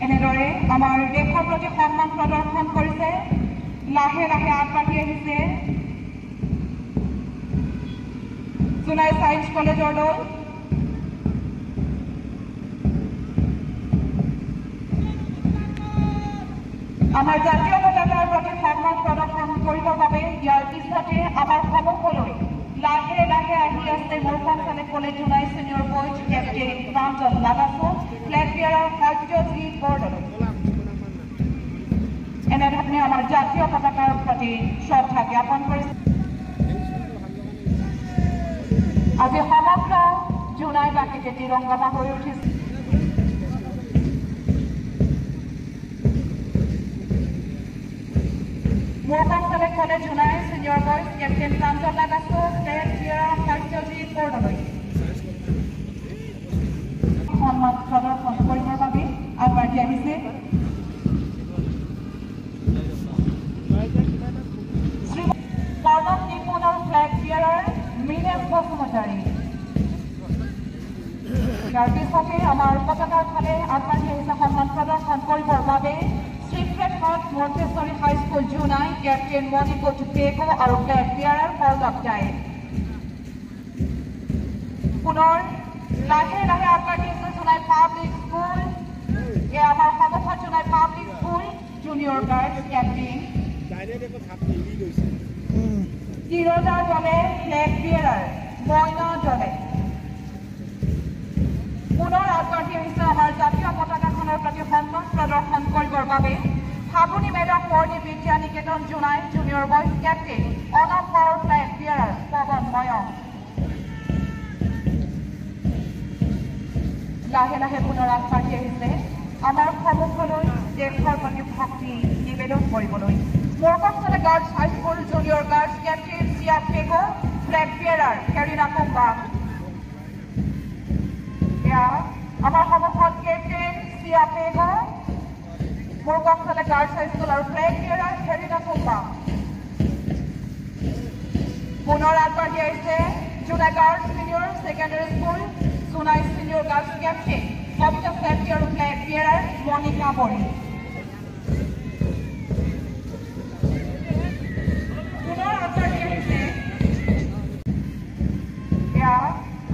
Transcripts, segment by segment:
এনেদৰে আমাৰ দেশৰ প্ৰতি সন্মান প্ৰদৰ্শন কৰিছে লাহে লাহে আগবাঢ়ি আহিছে জোনাই সায়েন্স কলেজৰ দল আমাৰ জাতীয় পতাকাৰ প্ৰতি সন্মান প্ৰদৰ্শন কৰিবৰ বাবে ইয়াৰ পিছতে আমাৰ সন্মুখলৈ লাহে লাহে আহি আছে মোৰপাংচালে college Jonai senior boys captain Ramjan Lagachu flag বিয়াৰৰ সত্যজিৎ বৰদলৈ এনেধৰণে আমাৰ জাতীয় পতাকাৰ প্ৰতি শ্ৰদ্ধা জ্ঞাপন কৰিছে আজি সমগ্ৰ জোনাইবাসীতে তিৰংগমা হৈ উঠিছে মোৰপাংচালে college Jonai senior boys captain Ramjan Lagachu flag বিয়াৰৰ সত্যজিৎ বৰদলৈ সন্মান প্ৰদৰ্শন কৰিবৰ বাবে আগবাঢ়ি আহিছে ফ্লেগ বিয়াৰৰ মীনেশ বসুমতাৰী ইয়াৰ পিছতে আমাৰ পতাকাৰ ফালে আগবাঢ়ি আহিছে সন্মান প্ৰদৰ্শন কৰিবৰ বাবে শ্ৰীক্ষেত্ৰত মন্তেশ্বৰী হাইস্কুল জোনাই কেপ্টেইন মণিকুট পেগু আৰু ফ্লেগ বিয়াৰৰ পল্লৱ দাই পুনৰ লাহে লাহে আগবাঢ়ি আহিছে জোনাই পাব্লিক স্কুল এয়া আমাৰ সন্মুখত Jonai public school junior girls captain তিৰোতা দলে ফ্লেগ বিয়াৰৰ মইনা দলে পুনৰ আগবাঢ়ি আহিছে আমাৰ জাতীয় পতাকাখনৰ প্ৰতি সন্মান প্ৰদৰ্শন কৰিবৰ বাবে ফাগুনী madam পৰ্ণী Vidya Niketan Jonai junior boys captain Anam power flag বিয়াৰৰ পৱন ময়ং লাহে লাহে পুনৰ আগবাঢ়ি আহিছে আমাৰ সন্মুখলৈ দেশৰ প্ৰতি ভক্তি নিবেদন কৰিবলৈ মোৰপাংচালে girls high school junior girls captain Chiya Pegu flag বিয়াৰৰ কেৰিনা কুম্বাং এয়া আমাৰ সন্মুখত কেপ্টেইন চিয়া পেগু মোৰপাংচালে গাৰ্লছ হাইস্কুল আৰু ফ্লেগ বিয়াৰৰ কেৰিনা কুম্বাং পুনৰ আগবাঢ়ি আহিছে Jonai girls senior secondary school Jonai senior girls captain Kabita ছেফটি আৰু ফ্লেগ বিয়াৰৰ মণিকা বড়ি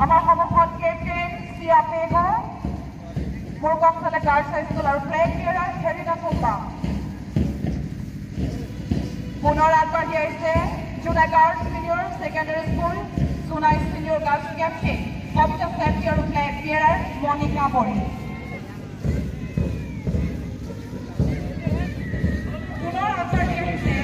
আমাৰ সন্মুখত কেপ্টেইন চিয়া পেগু মোৰপাংচালে গাৰ্লছ হাইস্কুল আৰু ফ্লেগ বিয়াৰৰ কেৰিনা কুম্বাং পুনৰ আগবাঢ়ি আহিছে Jonai girls senior secondary school Jonai senior girls captain Kabita ছেফটি আৰু ফ্লেগ বিয়াৰৰ মণিকা বড়ি পুনৰ আগবাঢ়ি আহিছে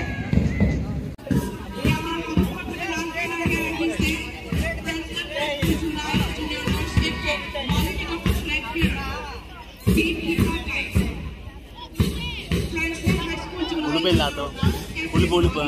Pelato. Puli-puli pa.